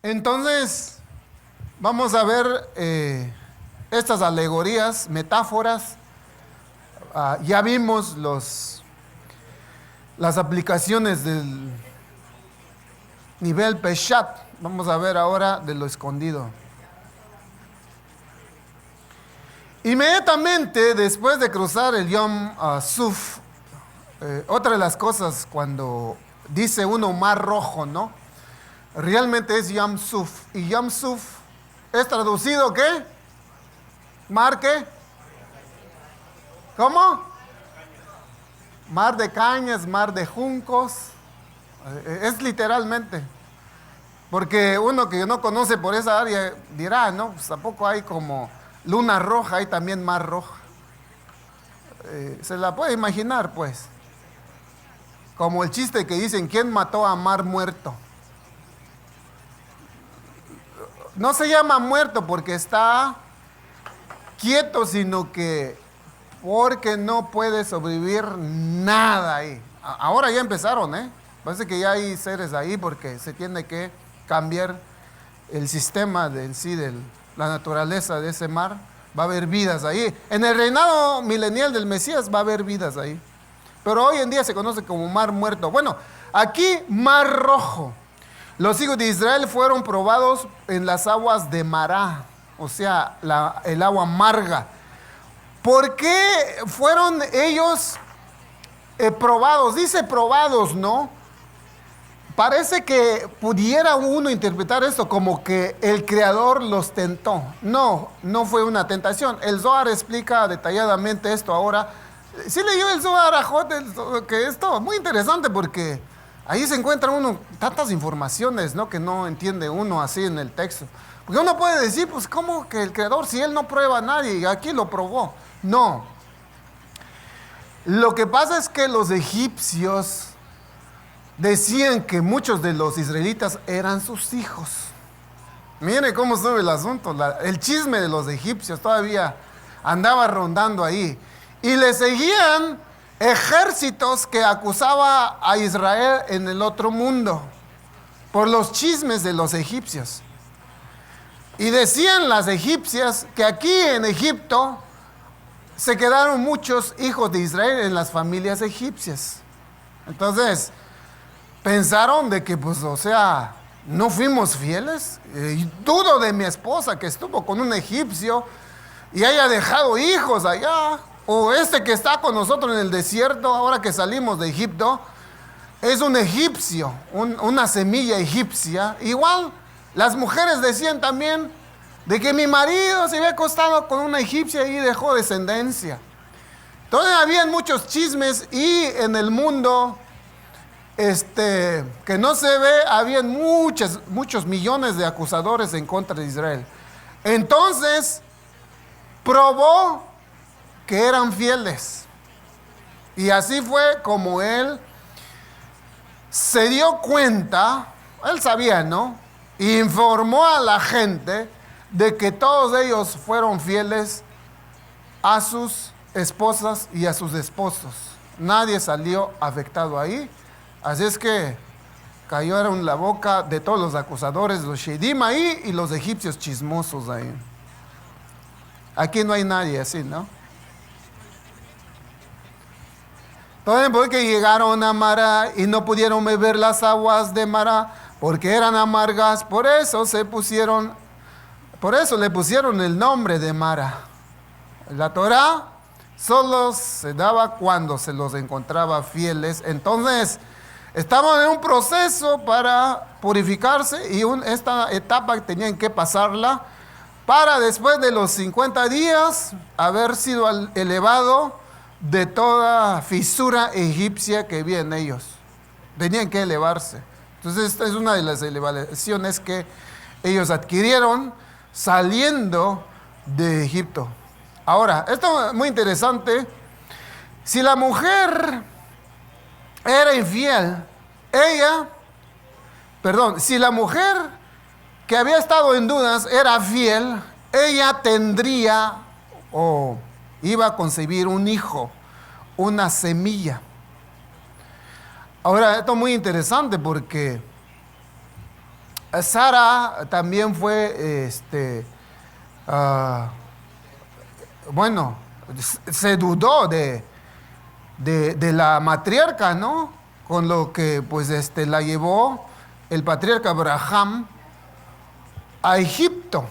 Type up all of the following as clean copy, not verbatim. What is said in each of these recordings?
Entonces, vamos a ver estas alegorías, metáforas. Ya vimos las aplicaciones del nivel Peshat. Vamos a ver ahora de lo escondido. Inmediatamente después de cruzar el Yom Suf, otra de las cosas cuando dice uno Mar Rojo, ¿no? Realmente es Yom Suf. Y Yom Suf es traducido ¿qué? ¿Mar qué? ¿Cómo? Mar de cañas, mar de juncos. Es literalmente. Porque uno que no conoce por esa área dirá, ¿no? Pues tampoco hay como luna roja, hay también mar roja. Se la puede imaginar, pues. Como el chiste que dicen, ¿quién mató a Mar Muerto? No se llama muerto porque está quieto, sino que porque no puede sobrevivir nada ahí. Ahora ya empezaron, ¿eh? Parece que ya hay seres ahí porque se tiene que cambiar el sistema de la naturaleza de ese mar. Va a haber vidas ahí. En el reinado milenial del Mesías va a haber vidas ahí. Pero hoy en día se conoce como Mar Muerto. Bueno, aquí Mar Rojo. Los hijos de Israel fueron probados en las aguas de Mará, o sea, el agua amarga. ¿Por qué fueron ellos probados? Dice probados, ¿no? Parece que pudiera uno interpretar esto como que el Creador los tentó. No, no fue una tentación. El Zohar explica detalladamente esto ahora. Sí leyó el Zohar a Jot, que esto es muy interesante porque ahí se encuentra uno tantas informaciones, ¿no? Que no entiende uno así en el texto. Porque uno puede decir, pues, ¿cómo que el Creador, si Él no prueba a nadie y aquí lo probó? No. Lo que pasa es que los egipcios decían que muchos de los israelitas eran sus hijos. Mire cómo sube el asunto. El chisme de los egipcios todavía andaba rondando ahí. Y le seguían ejércitos que acusaba a Israel en el otro mundo por los chismes de los egipcios. Y decían las egipcias que aquí en Egipto se quedaron muchos hijos de Israel en las familias egipcias. Entonces, pensaron de que, pues, o sea, no fuimos fieles. Dudo de mi esposa que estuvo con un egipcio y haya dejado hijos allá. O este que está con nosotros en el desierto, ahora que salimos de Egipto, es un egipcio, una semilla egipcia. Igual, las mujeres decían también de que mi marido se había acostado con una egipcia y dejó descendencia. Entonces, habían muchos chismes y en el mundo que no se ve, habían muchos millones de acusadores en contra de Israel. Entonces, probó que eran fieles. Y así fue como él se dio cuenta, él sabía, ¿no? Informó a la gente de que todos ellos fueron fieles a sus esposas y a sus esposos. Nadie salió afectado ahí. Así es que cayó en la boca de todos los acusadores, los Shedim ahí y los egipcios chismosos ahí. Aquí no hay nadie así, ¿no? Entonces, porque llegaron a Mará y no pudieron beber las aguas de Mará porque eran amargas, por eso le pusieron el nombre de Mará. La Torá solo se daba cuando se los encontraba fieles. Entonces, estaban en un proceso para purificarse y esta etapa tenían que pasarla para después de los 50 días haber sido elevado de toda fisura egipcia que había en ellos. Tenían que elevarse. Entonces esta es una de las elevaciones que ellos adquirieron saliendo de Egipto. Ahora, esto es muy interesante. Si la mujer era infiel, si la mujer que había estado en dudas era fiel, ella tendría o iba a concebir un hijo, una semilla. Ahora, esto es muy interesante porque Sara también fue, bueno, se dudó de la matriarca, ¿no? Con lo que pues la llevó el patriarca Abraham a Egipto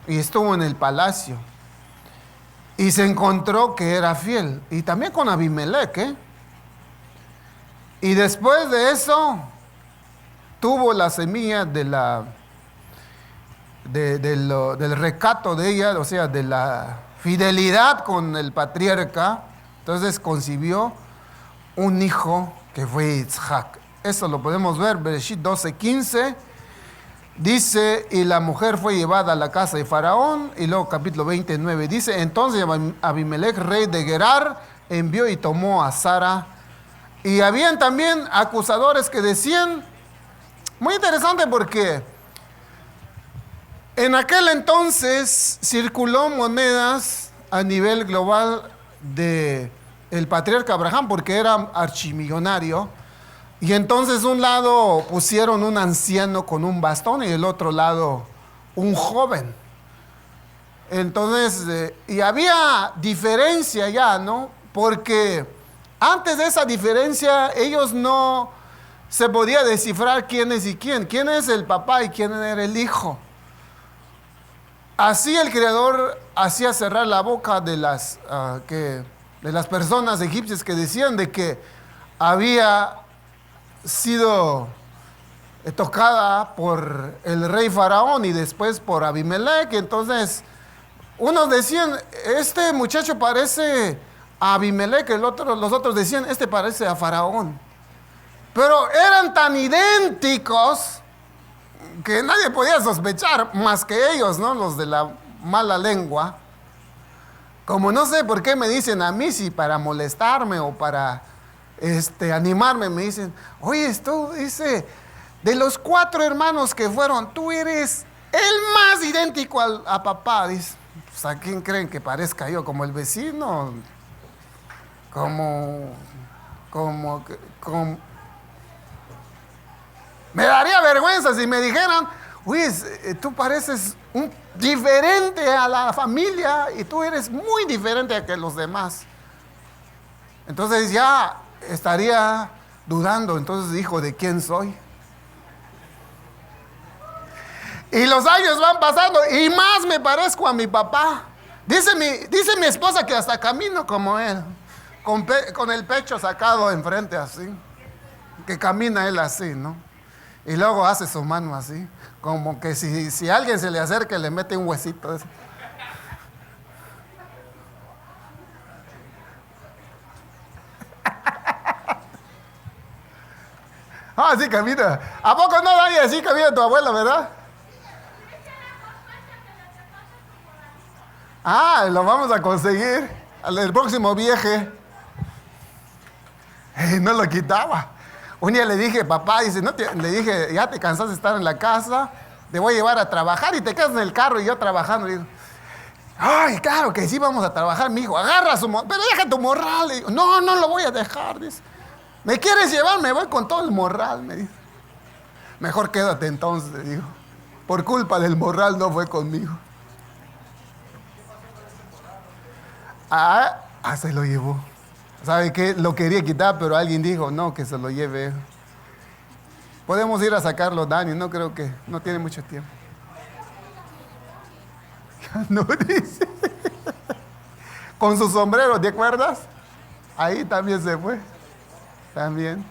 y estuvo en el palacio y se encontró que era fiel, y también con Abimelech, ¿eh? Y después de eso tuvo la semilla del recato de ella, o sea, de la fidelidad con el patriarca. Entonces concibió un hijo que fue Isaac. Eso lo podemos ver, Bereshit 12:15. Dice, y la mujer fue llevada a la casa de Faraón. Y luego capítulo 29 dice, entonces Abimelech, rey de Gerar, envió y tomó a Sara. Y habían también acusadores que decían, muy interesante porque en aquel entonces circuló monedas a nivel global de el patriarca Abraham, porque era archimillonario. Y entonces un lado pusieron un anciano con un bastón y el otro lado un joven. Entonces, y había diferencia ya, ¿no? Porque antes de esa diferencia ellos no se podía descifrar quién es y quién es el papá y quién era el hijo. Así el Creador hacía cerrar la boca de las personas egipcias que decían de que había sido tocada por el rey Faraón y después por Abimelech. Entonces unos decían, este muchacho parece a Abimelech, los otros decían, este parece a Faraón. Pero eran tan idénticos que nadie podía sospechar más que ellos, ¿no? Los de la mala lengua. Como no sé por qué me dicen a mí, si para molestarme o para animarme, me dicen, oye, tú, dice, de los 4 hermanos que fueron, tú eres el más idéntico a papá. Dice, pues, ¿a quién creen que parezca yo? ¿Como el vecino? Como me daría vergüenza si me dijeran, uy, tú pareces diferente a la familia y tú eres muy diferente a que los demás. Entonces ya estaría dudando, entonces, hijo, ¿de quién soy? Y los años van pasando y más me parezco a mi papá. Dice mi esposa que hasta camino como él, con el pecho sacado enfrente así, que camina él así, ¿no? Y luego hace su mano así, como que si alguien se le acerca le mete un huesito. Ah, sí camina. ¿A poco no, Dani? Así camina tu abuela, ¿verdad? Ah, lo vamos a conseguir al próximo viaje. No lo quitaba. Un día le dije, papá, dice, le dije, ya te cansas de estar en la casa, te voy a llevar a trabajar y te quedas en el carro y yo trabajando. Le digo, ay, claro que sí, vamos a trabajar, mi hijo, agarra su morral, pero deja tu morral. Le digo, no lo voy a dejar, dice. ¿Me quieres llevar? Me voy con todo el morral, me dice. Mejor quédate entonces, le digo. Por culpa del morral no fue conmigo. Se lo llevó. ¿Sabe qué? Lo quería quitar, pero alguien dijo, no, que se lo lleve. Podemos ir a sacarlo, Dani, no creo que, no tiene mucho tiempo. No, dice. Con su sombrero, ¿te acuerdas? Ahí también se fue. También.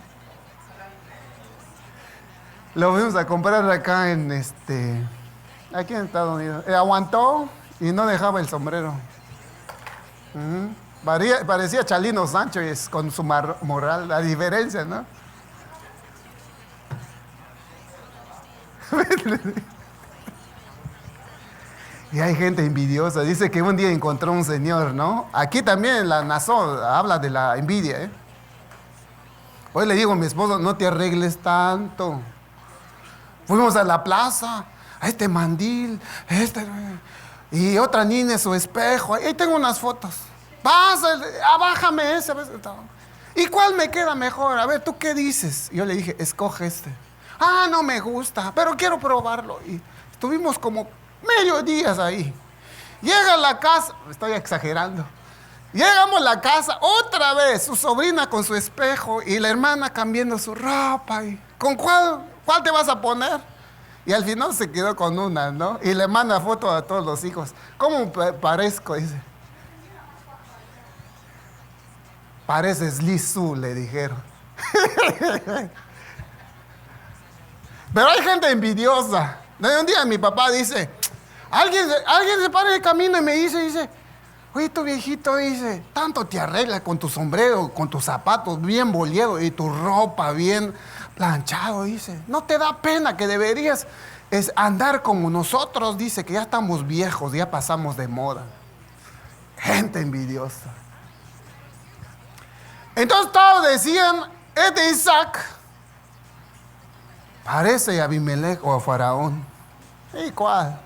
Lo fuimos a comprar acá aquí en Estados Unidos. Aguantó y no dejaba el sombrero. Parecía Chalino Sánchez con su morral, la diferencia, ¿no? Y hay gente envidiosa. Dice que un día encontró un señor, ¿no? Aquí también la Nazón habla de la envidia, ¿eh? Hoy le digo a mi esposo, no te arregles tanto. Fuimos a la plaza, a este mandil, y otra niña en su espejo. Ahí tengo unas fotos. Pasa, bájame ese. ¿Y cuál me queda mejor? A ver, ¿tú qué dices? Yo le dije, escoge este. Ah, no me gusta, pero quiero probarlo. Y estuvimos como medio días ahí. Llega a la casa, estoy exagerando. Llegamos a la casa, otra vez, su sobrina con su espejo y la hermana cambiando su ropa. Y, ¿con cuál te vas a poner? Y al final se quedó con una, ¿no? Y le manda foto a todos los hijos. ¿Cómo parezco? Dice. Pareces Lisu, le dijeron. Pero hay gente envidiosa. Un día mi papá dice, alguien se para en el camino y me dice, oye, tu viejito, dice, tanto te arregla con tu sombrero, con tus zapatos bien boleados y tu ropa bien planchado, dice. No te da pena, que deberías andar como nosotros, dice, que ya estamos viejos, ya pasamos de moda. Gente envidiosa. Entonces todos decían, este Isaac parece a Abimelech o a Faraón. ¿Y cuál?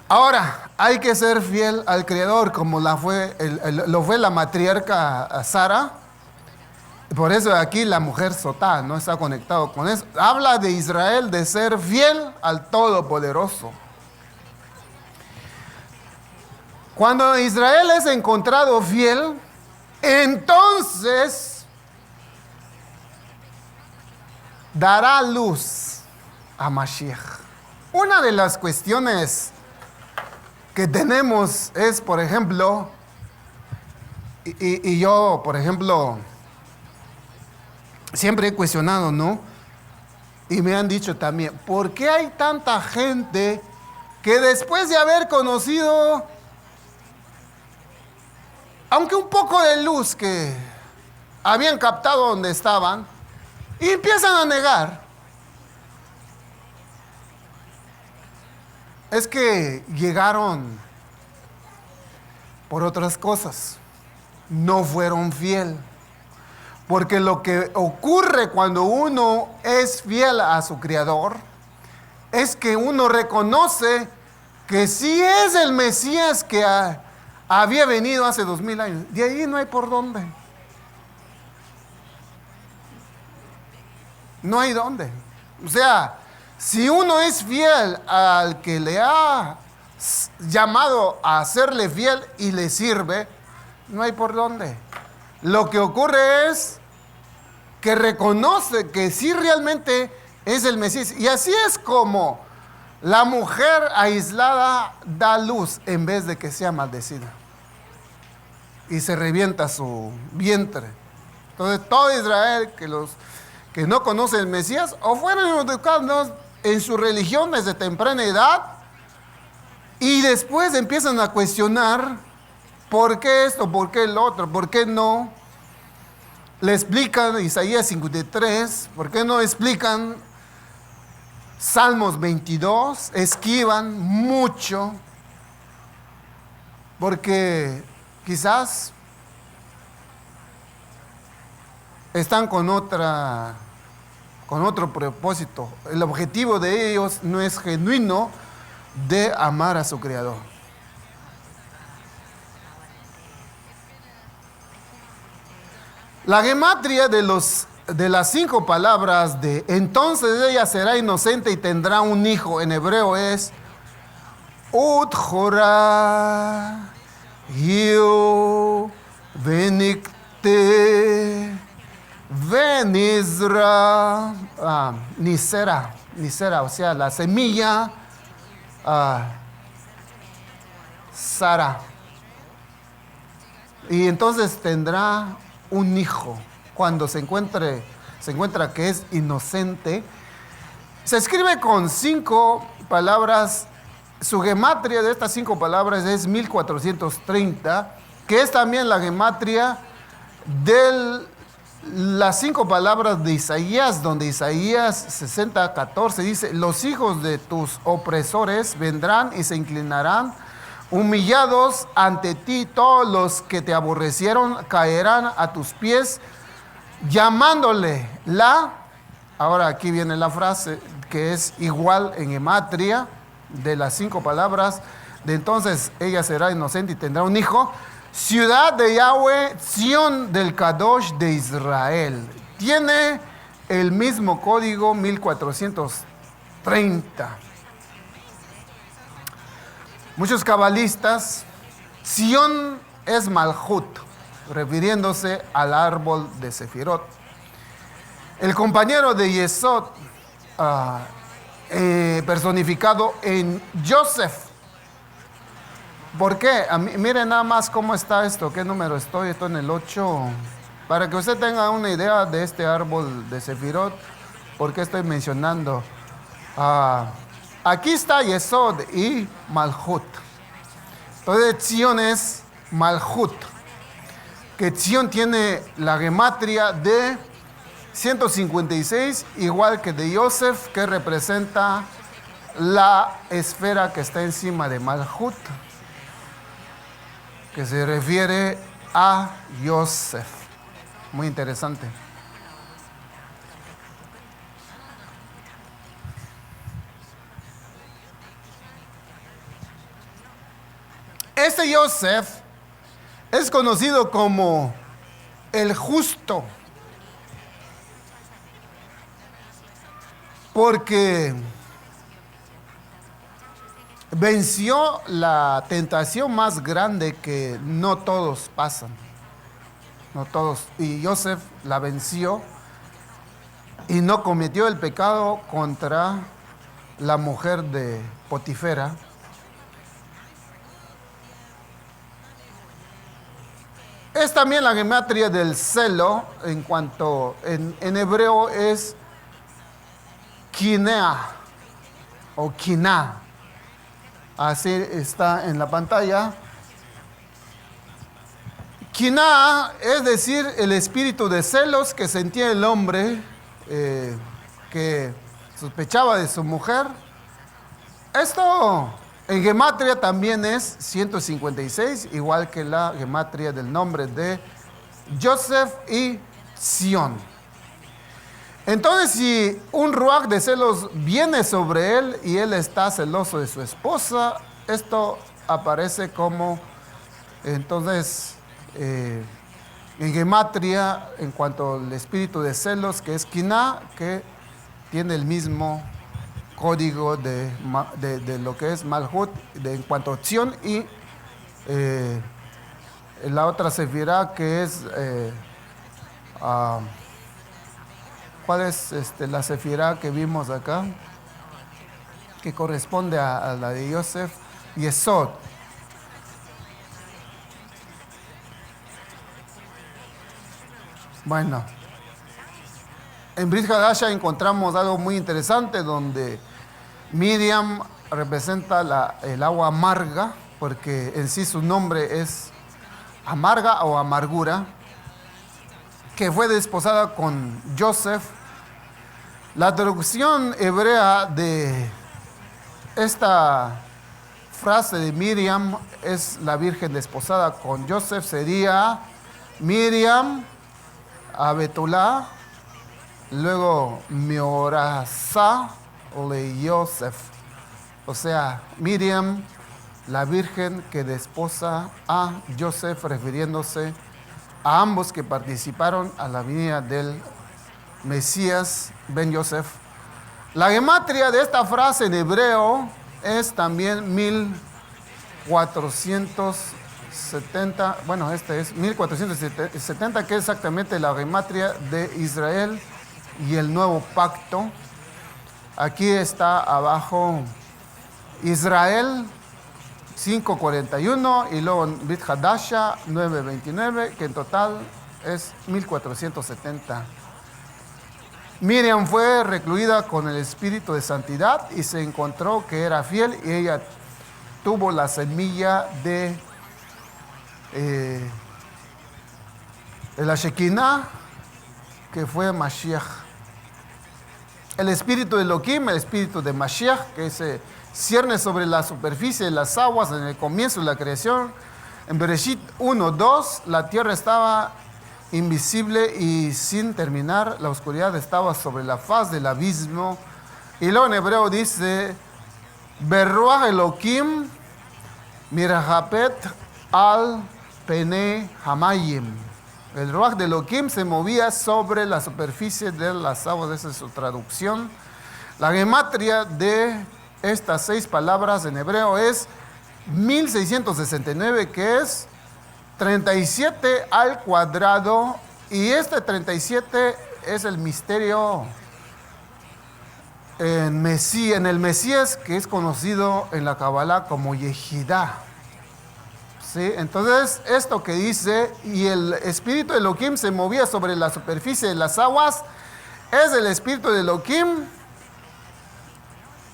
Ahora, hay que ser fiel al Creador, como lo fue la matriarca Sara. Por eso aquí la mujer Sotá no está conectado con eso. Habla de Israel, de ser fiel al Todopoderoso. Cuando Israel es encontrado fiel, entonces dará luz a Mashiach. Una de las cuestiones que tenemos es, por ejemplo, y yo, por ejemplo, siempre he cuestionado, ¿no? Y me han dicho también, ¿por qué hay tanta gente que después de haber conocido, aunque un poco de luz que habían captado donde estaban, y empiezan a negar? Es que llegaron por otras cosas, no fueron fiel. Porque lo que ocurre cuando uno es fiel a su Creador es que uno reconoce que sí es el Mesías que había venido hace 2000 años. De ahí no hay por dónde. No hay dónde. O sea, si uno es fiel al que le ha llamado a serle fiel y le sirve, no hay por dónde. Lo que ocurre es que reconoce que sí realmente es el Mesías. Y así es como la mujer aislada da luz en vez de que sea maldecida. Y se revienta su vientre. Entonces todo Israel que no conocen el Mesías o fueron educados en su religión desde temprana edad y después empiezan a cuestionar por qué esto, por qué el otro, por qué no. Le explican Isaías 53, por qué no explican Salmos 22, esquivan mucho, porque quizás están con otro propósito. El objetivo de ellos no es genuino de amar a su Creador. La gematria de las 5 palabras de entonces ella será inocente y tendrá un hijo, en hebreo es Ut Jorah Hiu Venikte Venizra Nisera, o sea, la semilla Sara. Y entonces tendrá un hijo cuando se encuentra que es inocente. Se escribe con 5 palabras. Su gematria de estas 5 palabras es 1430, que es también la gematria de las 5 palabras de Isaías, donde Isaías 60:14 dice: los hijos de tus opresores vendrán y se inclinarán humillados ante ti, todos los que te aborrecieron caerán a tus pies, llamándole ahora aquí viene la frase que es igual en gematria de las 5 palabras, de entonces ella será inocente y tendrá un hijo, ciudad de Yahweh, Sión del Kadosh de Israel. Tiene el mismo código 1430. Muchos cabalistas, Sion es Malhut, refiriéndose al árbol de Sefirot. El compañero de Yesod, personificado en Joseph. ¿Por qué? Miren nada más cómo está esto, qué número estoy en el 8. Para que usted tenga una idea de este árbol de Sefirot, ¿por qué estoy mencionando? Aquí está Yesod y Malhut. Entonces Sion es Malhut, que Sion tiene la gematria de 156, igual que de Joseph, que representa la esfera que está encima de Malhut, que se refiere a Joseph. Muy interesante. Este Joseph es conocido como el justo, porque venció la tentación más grande que no todos pasan. No todos. Y Joseph la venció y no cometió el pecado contra la mujer de Potifera. Es también la gematria del celo, en cuanto en hebreo es kinea o kiná. Así está en la pantalla. Kiná es decir, el espíritu de celos que sentía el hombre que sospechaba de su mujer. Esto en gematria también es 156, igual que la gematria del nombre de Joseph y Sion. Entonces, si un ruach de celos viene sobre él y él está celoso de su esposa, esto aparece como, entonces, en gematria, en cuanto al espíritu de celos, que es Kiná, que tiene el mismo código de lo que es Malhut, en cuanto a Sion, y la otra sefirá que es, ¿cuál es la sefirá que vimos acá? Que corresponde a la de Joseph, Yesod. Bueno, en Brit Hadasha encontramos algo muy interesante donde Miriam representa el agua amarga, porque en sí su nombre es amarga o amargura, que fue desposada con Joseph. La traducción hebrea de esta frase de Miriam es la Virgen desposada con Joseph, sería Miriam a Betulá, luego Miorasa le Yosef, o sea, Miriam, la Virgen que desposa a Joseph, refiriéndose a ambos que participaron a la venida del Mesías Ben Yosef. La gematria de esta frase en hebreo es también 1470, bueno, este es 1470, que es exactamente la gematria de Israel y el nuevo pacto. Aquí está abajo Israel 541 y luego Brit Hadasha 929, que en total es 1470. Miriam fue recluida con el espíritu de santidad y se encontró que era fiel, y ella tuvo la semilla de la Shekinah, que fue Mashiach. El espíritu de Elohim, el espíritu de Mashiach, que se cierne sobre la superficie de las aguas en el comienzo de la creación. En Bereshit 1:2, la tierra estaba invisible y sin terminar, la oscuridad estaba sobre la faz del abismo. Y luego en hebreo dice, Berruach Elohim mirahapet al pene hamayim. El Ruach de Elohim se movía sobre la superficie de las aguas. Esa es su traducción. La gematria de estas 6 palabras en hebreo es 1669, que es 37 al cuadrado. Y este 37 es el misterio en el Mesías, que es conocido en la Kabbalah como Yehidá. ¿Sí? Entonces, esto que dice, y el espíritu de Elohim se movía sobre la superficie de las aguas, es el espíritu de Elohim,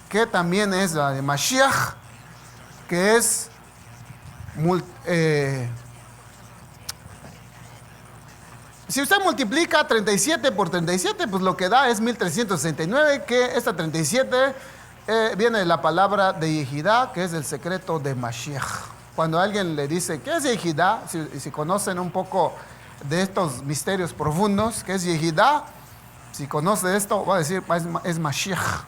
que también es la de Mashiach, que es si usted multiplica 37 por 37, pues lo que da es 1369, que esta 37 viene de la palabra de Yehidá, que es el secreto de Mashiach. Cuando alguien le dice, ¿qué es Yehidá? Si conocen un poco de estos misterios profundos, ¿qué es Yehidá? Si conoce esto, va a decir, es Mashiach.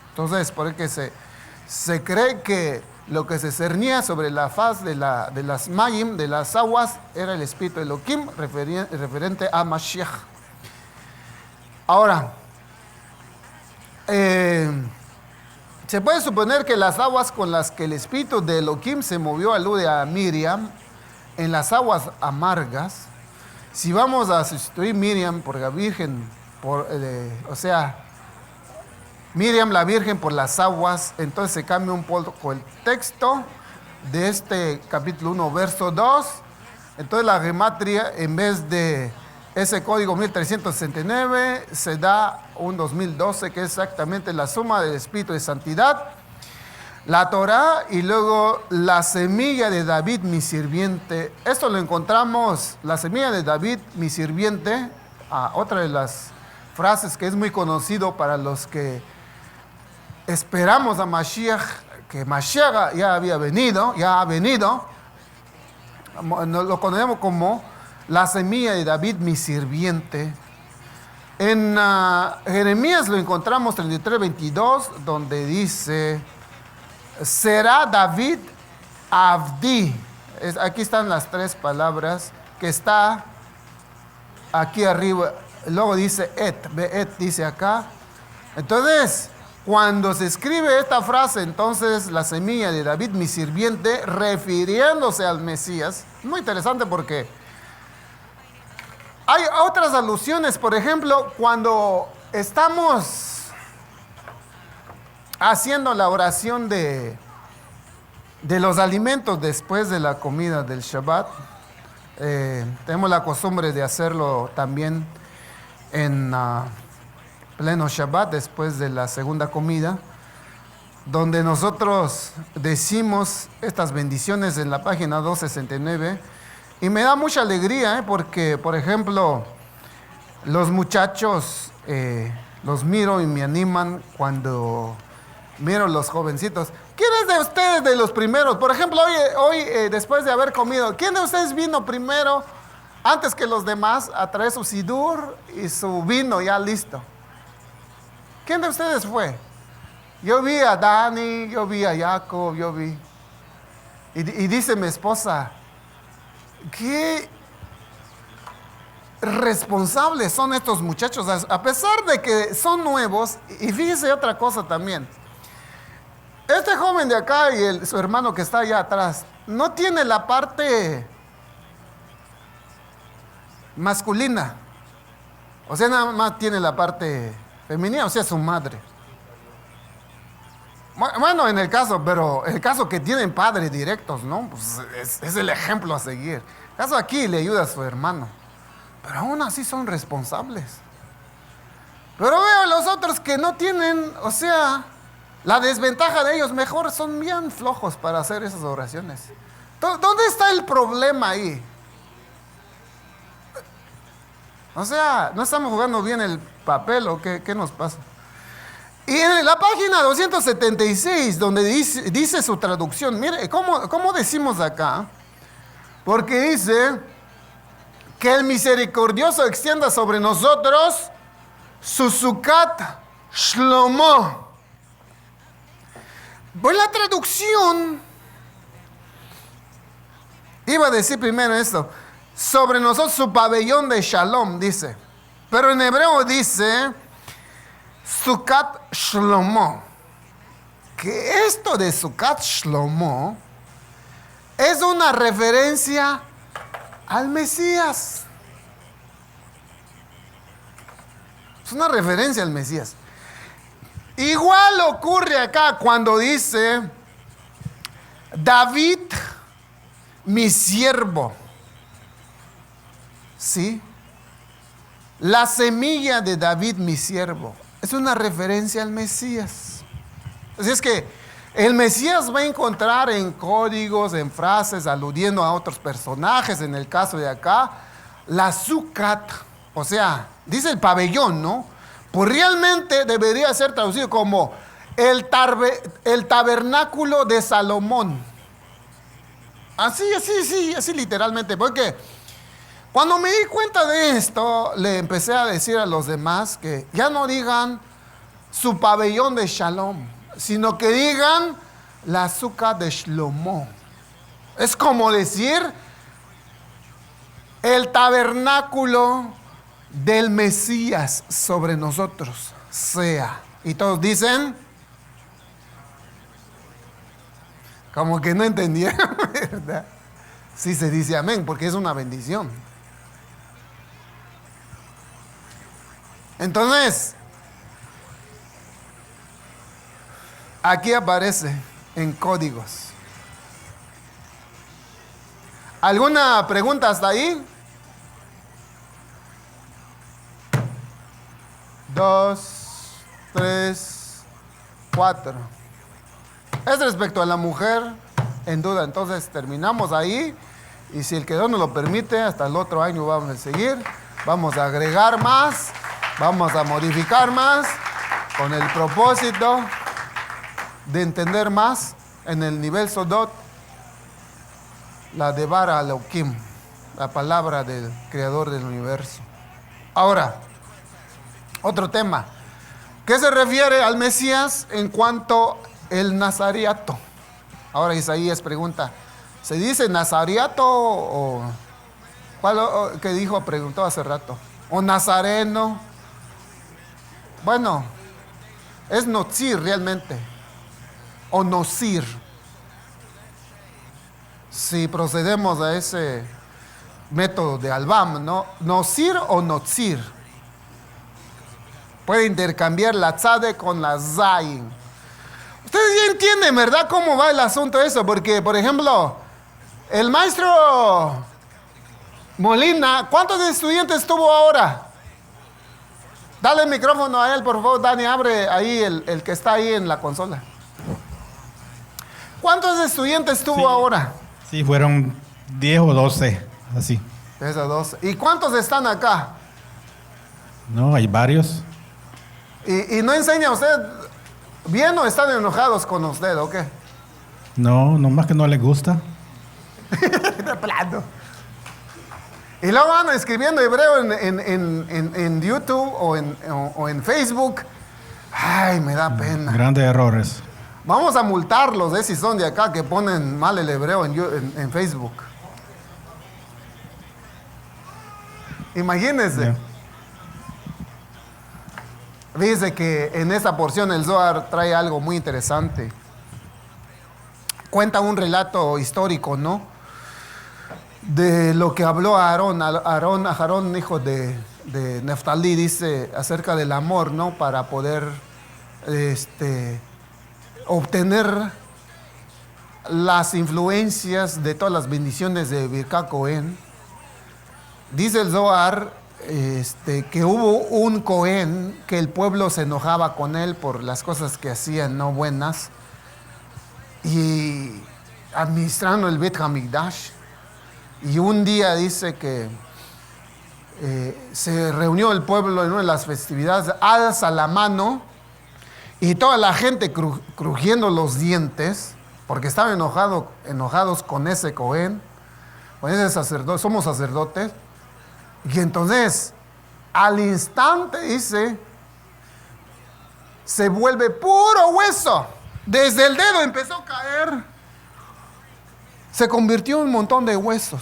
Entonces, por el que se cree que lo que se cernía sobre la faz de las Mayim, de las aguas, era el espíritu de Elohim, referente a Mashiach. Ahora, se puede suponer que las aguas con las que el espíritu de Elohim se movió alude a Miriam en las aguas amargas. Si vamos a sustituir Miriam por la Virgen, Miriam la Virgen por las aguas, entonces se cambia un poco el texto de este capítulo 1, verso 2. Entonces la gematria, en vez de ese código 1369, se da un 2012, que es exactamente la suma del espíritu de santidad, la Torah y luego la semilla de David, mi sirviente. Esto lo encontramos, la semilla de David, mi sirviente, otra de las frases que es muy conocido para los que esperamos a Mashiach, que Mashiach ya ha venido, lo conocemos como la semilla de David, mi sirviente. En Jeremías lo encontramos 33:22, donde dice, será David Avdi. Aquí están las 3 palabras que está aquí arriba. Luego dice Be'et dice acá. Entonces, cuando se escribe esta frase, entonces la semilla de David, mi sirviente, refiriéndose al Mesías, muy interesante porque hay otras alusiones. Por ejemplo, cuando estamos haciendo la oración de los alimentos después de la comida del Shabbat, tenemos la costumbre de hacerlo también en pleno Shabbat, después de la segunda comida, donde nosotros decimos estas bendiciones en la página 269, y me da mucha alegría, porque, por ejemplo, los muchachos los miro y me animan cuando miro los jovencitos. ¿Quién es de ustedes de los primeros? Por ejemplo, hoy después de haber comido, ¿quién de ustedes vino primero, antes que los demás, a traer su sidur y su vino ya listo? ¿Quién de ustedes fue? Yo vi a Dani, yo vi a Jacob, yo vi. Y dice mi esposa, qué responsables son estos muchachos, a pesar de que son nuevos. Y fíjese otra cosa también. Este joven de acá y su hermano que está allá atrás, no tiene la parte masculina. O sea, nada más tiene la parte femenina, o sea, su madre. Bueno, en el caso que tienen padres directos, ¿no? Pues es el ejemplo a seguir. El caso aquí le ayuda a su hermano. Pero aún así son responsables. Pero veo a los otros que no tienen, o sea, la desventaja de ellos, mejor son bien flojos para hacer esas oraciones. ¿Dónde está el problema ahí? O sea, ¿no estamos jugando bien el papel o qué nos pasa? Y en la página 276, donde dice su traducción, mire, ¿cómo decimos acá? Porque dice que el misericordioso extienda sobre nosotros su Sukat Shlomo. Pues la traducción iba a decir primero esto, sobre nosotros su pabellón de Shalom, dice. Pero en hebreo dice Sukat Shlomo. Que esto de Sukat Shlomo es una referencia al Mesías. Es una referencia al Mesías. Igual ocurre acá cuando dice David, mi siervo. ¿Sí? La semilla de David, mi siervo. Es una referencia al Mesías. Así es que el Mesías va a encontrar en códigos, en frases, aludiendo a otros personajes. En el caso de acá, la Sucat, o sea, dice el pabellón, ¿no? Pues realmente debería ser traducido como el tabernáculo de Salomón. Así literalmente. Porque cuando me di cuenta de esto, le empecé a decir a los demás que ya no digan su pabellón de Shalom, sino que digan la azúcar de Shlomo. Es como decir el tabernáculo del Mesías sobre nosotros sea. Y todos dicen, como que no entendieron, ¿verdad? Sí se dice amén, porque es una bendición. Entonces, aquí aparece en códigos. ¿Alguna pregunta hasta ahí? 2, 3, 4. Es respecto a la mujer en duda. Entonces terminamos ahí. Y si el Creador nos lo permite, hasta el otro año vamos a seguir. Vamos a agregar más. Vamos a modificar más. Con el propósito de entender más en el nivel Sodot la Devara Elohim, la palabra del Creador del universo. Ahora, otro tema. ¿Qué se refiere al Mesías en cuanto el nazariato? Ahora Isaías pregunta, ¿se dice nazariato o cuál que dijo? Preguntó hace rato. ¿O nazareno? Bueno, es notzir realmente. O nocir. Si procedemos a ese método de Albam, ¿no? Nocir o notzir. Puede intercambiar la tzade con la zayin. Ustedes ya entienden, ¿verdad? Cómo va el asunto de eso. Porque, por ejemplo, el maestro Molina, ¿cuántos estudiantes tuvo ahora? Dale el micrófono a él, por favor, Dani, abre ahí el que está ahí en la consola. ¿Cuántos estudiantes tuvo ahora? Sí, fueron 10 o 12, así. 10 o 12. ¿Y cuántos están acá? No, hay varios. ¿Y no enseña usted bien o están enojados con usted o qué? No, nomás que no les gusta. De plano. Y luego van escribiendo hebreo en YouTube o en Facebook. Ay, me da pena. Grandes errores. Vamos a multarlos, si son de acá que ponen mal el hebreo en Facebook. Imagínense. Yeah. Dice que en esa porción el Zohar trae algo muy interesante. Cuenta un relato histórico, ¿no? De lo que habló Aarón, hijo de Neftalí, dice acerca del amor, ¿no? Para poder obtener las influencias de todas las bendiciones de Birkat Cohen. Dice el Zohar que hubo un Cohen que el pueblo se enojaba con él por las cosas que hacían no buenas y administrando el Bet Hamikdash. Y un día dice que se reunió el pueblo en una de las festividades, alza la mano y toda la gente crujiendo los dientes porque estaban enojados con ese Cohen, con ese sacerdote. Somos sacerdotes. Y entonces, al instante, dice, se vuelve puro hueso. Desde el dedo empezó a caer. Se convirtió en un montón de huesos.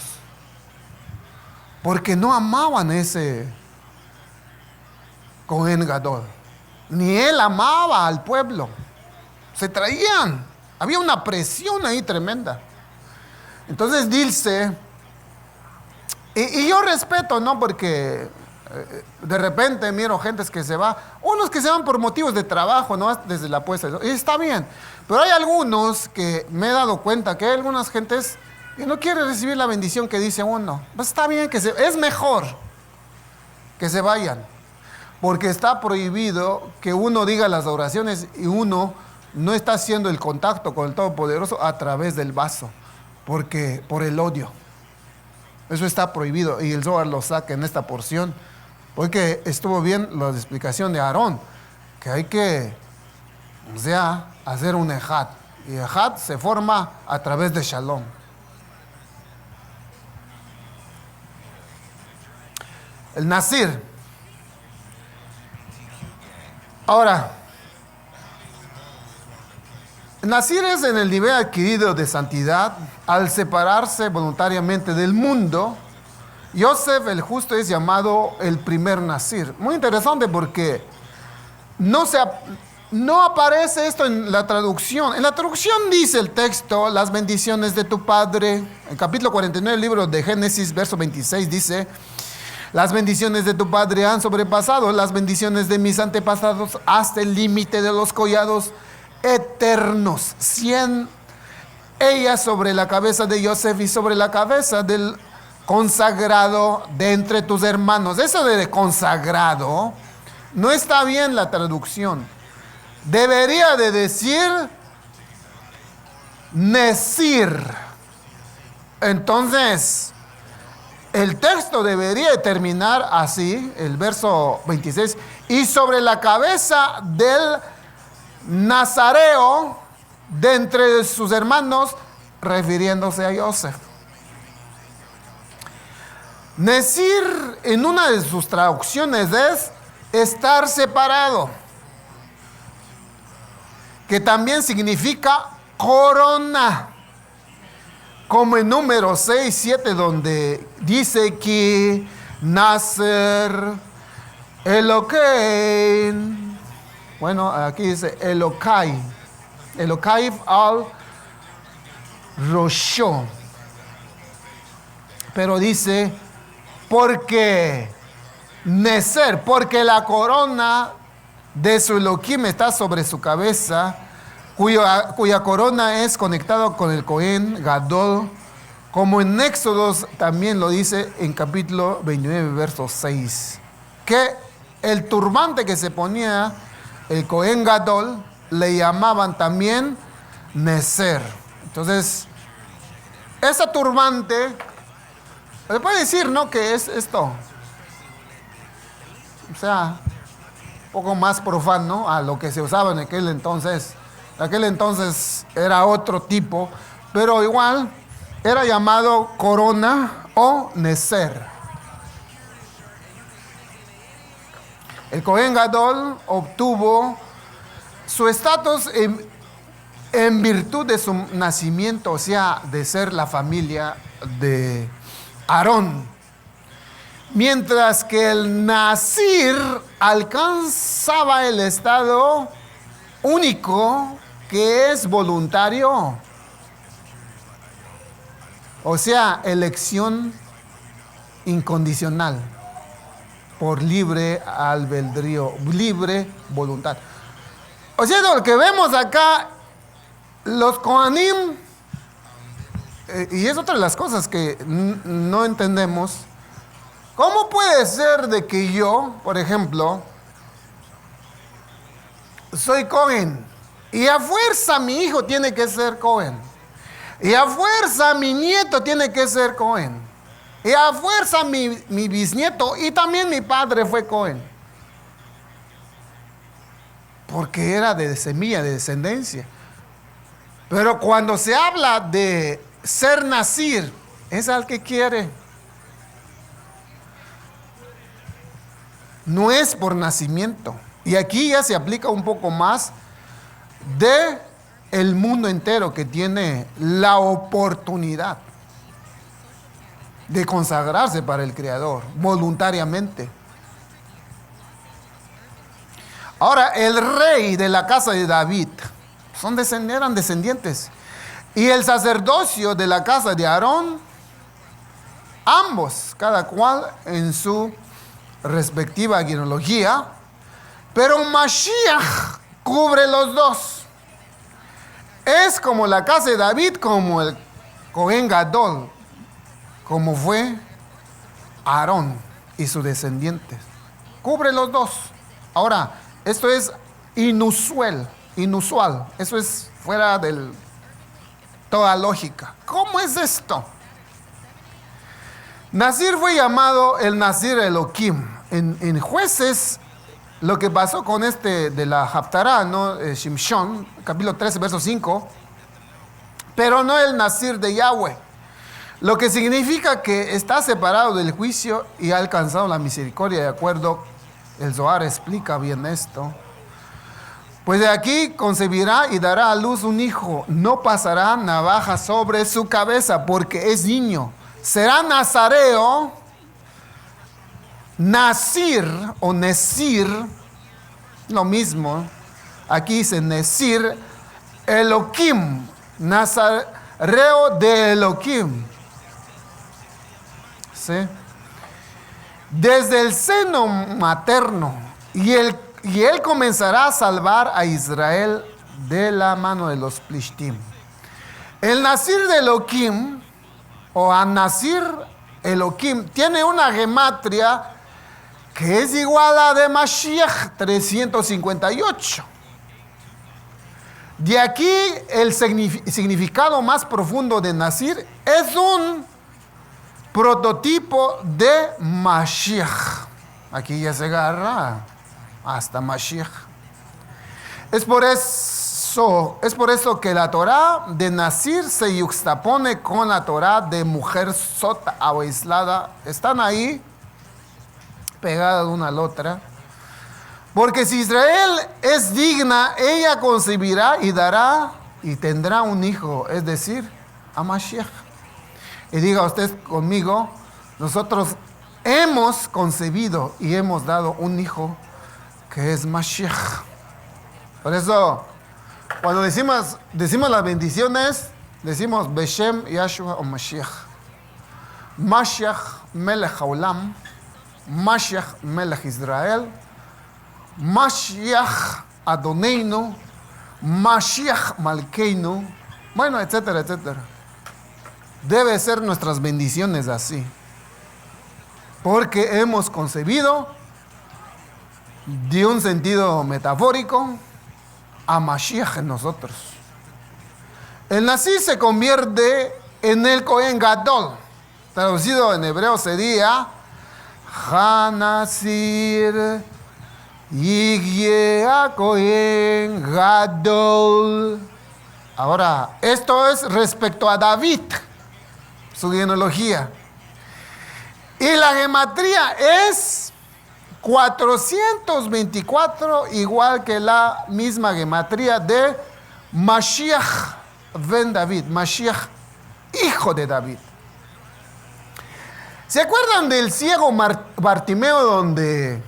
porque no amaban ese Cohen Gadol. Ni él amaba al pueblo. Se traían. Había una presión ahí tremenda. Entonces dice, y yo respeto, ¿no? Porque de repente miro gentes que se van, unos que se van por motivos de trabajo, ¿no? Desde la puesta. Y está bien. Pero hay algunos que me he dado cuenta que hay algunas gentes que no quieren recibir la bendición que dice uno. Pues está bien es mejor que se vayan. Porque está prohibido que uno diga las oraciones y uno no está haciendo el contacto con el Todopoderoso a través del vaso. Porque por el odio. Eso está prohibido. Y el Zohar lo saca en esta porción. Porque estuvo bien la explicación de Aarón. Que hay que, hacer un ejad. Y ejad se forma a través de shalom. El Nazir. Ahora, el Nazir es en el nivel adquirido de santidad al separarse voluntariamente del mundo. Yosef el justo es llamado el primer Nazir. Muy interesante porque no aparece esto en la traducción. En la traducción dice el texto, las bendiciones de tu padre. En capítulo 49 del libro de Génesis, verso 26 dice, las bendiciones de tu padre han sobrepasado las bendiciones de mis antepasados hasta el límite de los collados eternos. 100 ellas sobre la cabeza de Yosef y sobre la cabeza del consagrado de entre tus hermanos. Eso de consagrado no está bien la traducción. Debería de decir Nesir. Entonces, el texto debería de terminar así, el verso 26, y sobre la cabeza del nazareo de entre sus hermanos, refiriéndose a Yosef. Nesir en una de sus traducciones es estar separado, que también significa corona, como en número 6, 7, donde dice que Naser Elokein, bueno, aquí dice Elokai al Rosho, pero dice porque Neser, porque la corona de su Elohim está sobre su cabeza, cuya corona es conectada con el Cohen Gadol, como en Éxodos también lo dice en capítulo 29, verso 6, que el turbante que se ponía el Cohen Gadol le llamaban también Neser. Entonces, esa turbante, le puede decir, ¿no?, que es esto, o sea, un poco más profano a lo que se usaba en aquel entonces. Aquel entonces era otro tipo, pero igual era llamado corona o neser. El Cohen Gadol obtuvo su estatus en virtud de su nacimiento, o sea, de ser la familia de Aarón. Mientras que el Nazir alcanzaba el estado único, que es voluntario, o sea, elección incondicional, por libre albedrío, libre voluntad. O sea, lo que vemos acá, los Kohanim, y es otra de las cosas que no entendemos. ¿Cómo puede ser de que yo, por ejemplo, soy Cohen y a fuerza mi hijo tiene que ser Cohen, y a fuerza mi nieto tiene que ser Cohen, y a fuerza mi bisnieto, y también mi padre fue Cohen? Porque era de semilla, de descendencia. Pero cuando se habla de ser Nazir, es al que quiere. No es por nacimiento. Y aquí ya se aplica un poco más de el mundo entero que tiene la oportunidad. de consagrarse para el Creador, voluntariamente. Ahora, el rey de la casa de David, eran descendientes. Y el sacerdocio de la casa de Aarón, ambos, cada cual en su respectiva genealogía, pero Mashiach cubre los dos. Es como la casa de David, como el Cohen Gadol, como fue Aarón y sus descendientes. Cubre los dos. Ahora, esto es inusual. Eso es fuera de toda lógica. ¿Cómo es esto? Nazir fue llamado el Nazir Elohim. En Jueces, lo que pasó con este de la Haftará, ¿no? Shimshon, capítulo 13, verso 5, pero no el Nazir de Yahweh. Lo que significa que está separado del juicio y ha alcanzado la misericordia, de acuerdo, el Zohar explica bien esto. Pues de aquí concebirá y dará a luz un hijo. No pasará navaja sobre su cabeza porque es niño. Será nazareo, Nazir o Nesir, lo mismo. Aquí dice Nesir Elohim, nazareo de Elohim. ¿Sí? Desde el seno materno, y él comenzará a salvar a Israel de la mano de los Plishtim. El Nazir de Elohim, o Anazir Elohim, tiene una gematria que es igual a la de Mashiach, 358. De aquí el significado más profundo de Nazir es un prototipo de Mashiach. Aquí ya se agarra hasta Mashiach. Es por eso que la Torah de Nazir se yuxtapone con la Torah de mujer sota o aislada. Están ahí pegadas una a la otra. Porque si Israel es digna, ella concebirá y dará y tendrá un hijo, es decir, a Mashiach. Y diga usted conmigo, nosotros hemos concebido y hemos dado un hijo que es Mashiach. Por eso, cuando decimos las bendiciones, decimos Beshem Yahshua o Mashiach. Mashiach Melech Haolam, Mashiach Melech Israel, Mashiach Adoneinu, Mashiach Malkeinu, bueno, etcétera, etcétera. Debe ser nuestras bendiciones así, porque hemos concebido de un sentido metafórico a Mashiach en nosotros. El Nazir se convierte en el Cohen Gadol, traducido en hebreo sería Hanazir Yigye Cohen Gadol. Ahora, esto es respecto a David, su genealogía. Y la gematría es 424, igual que la misma gematría de Mashiach ben David, Mashiach, hijo de David. ¿Se acuerdan del ciego Bartimeo donde,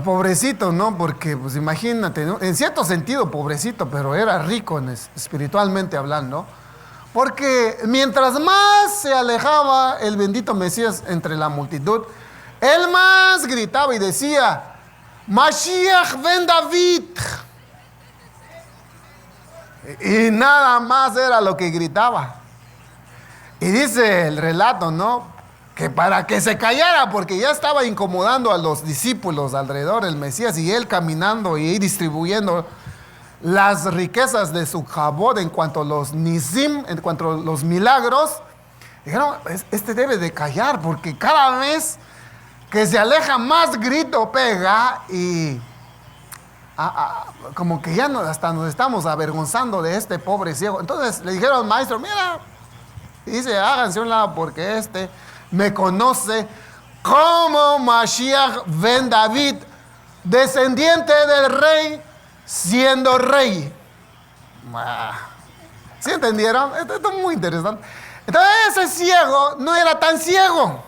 pobrecito, ¿no? Porque, pues imagínate, ¿no? En cierto sentido pobrecito, pero era rico espiritualmente hablando. Porque mientras más se alejaba el bendito Mesías entre la multitud, él más gritaba y decía, Mashiach ben David. Y nada más era lo que gritaba. Y dice el relato, ¿no? Que para que se callara, porque ya estaba incomodando a los discípulos alrededor del Mesías, y él caminando y distribuyendo las riquezas de su Jabod en cuanto a los nisim, en cuanto a los milagros. Dijeron, este debe de callar, porque cada vez que se aleja más grito pega, y como que ya hasta nos estamos avergonzando de este pobre ciego. Entonces le dijeron al maestro, mira, dice, háganse un lado porque este me conoce como Mashiach ben David, descendiente del rey, siendo rey. ¿Sí entendieron? Esto es muy interesante. Entonces ese ciego no era tan ciego.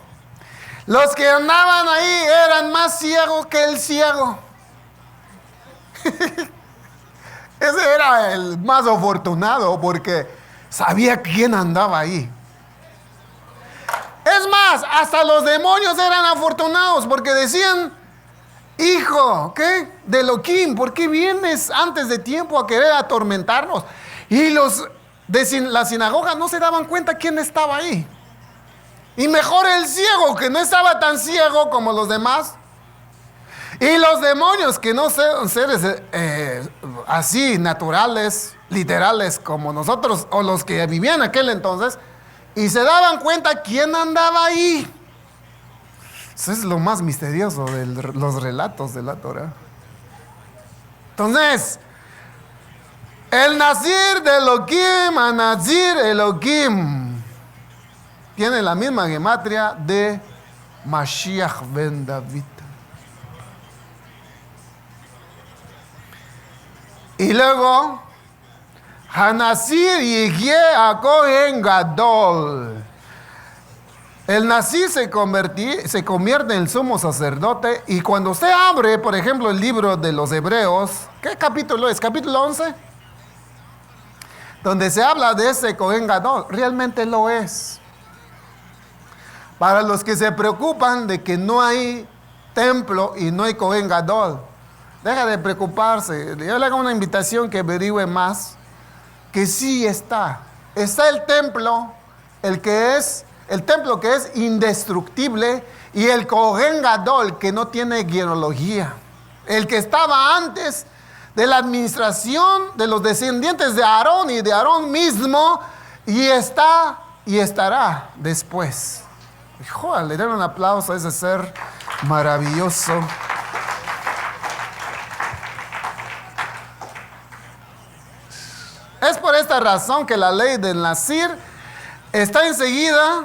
Los que andaban ahí eran más ciegos que el ciego. Ese era el más afortunado porque sabía quién andaba ahí. Es más, hasta los demonios eran afortunados porque decían: hijo, ¿qué? De Elohim, ¿por qué vienes antes de tiempo a querer atormentarnos? Y los de la sinagoga no se daban cuenta quién estaba ahí. Y mejor el ciego, que no estaba tan ciego como los demás. Y los demonios, que no son seres así naturales, literales como nosotros, o los que vivían en aquel entonces, y se daban cuenta quién andaba ahí. Eso es lo más misterioso de los relatos de la Torah. Entonces, el Nazir de Elohim a Nazir Elohim tiene la misma gematria de Mashiach ben David. Y luego, Hanazir Yihye a Kohen Gadol. El Nazir se convierte en el sumo sacerdote. Y cuando usted abre, por ejemplo, el libro de los Hebreos, ¿qué capítulo es? ¿Capítulo 11? Donde se habla de ese Kohen Gadol, realmente lo es. Para los que se preocupan de que no hay templo y no hay Kohen Gadol, deja de preocuparse. Yo le hago una invitación que averigüe más. Que sí está. Está el templo, el templo que es indestructible, y el Kohen Gadol, que no tiene genealogía. El que estaba antes de la administración de los descendientes de Aarón y de Aarón mismo, y está y estará después. Joder, le den un aplauso a ese ser maravilloso. Es por esta razón que la ley del Nazir está enseguida,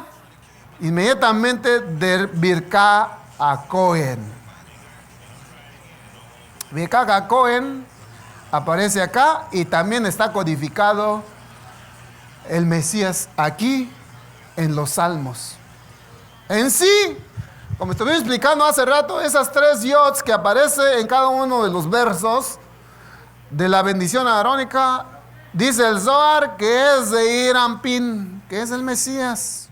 inmediatamente, de Birká a Cohen. Birká a Cohen aparece acá y también está codificado el Mesías aquí en los Salmos. En sí, como estuve explicando hace rato, esas 3 yods que aparecen en cada uno de los versos de la bendición arónica, dice el Zohar que es de Irampin, que es el Mesías.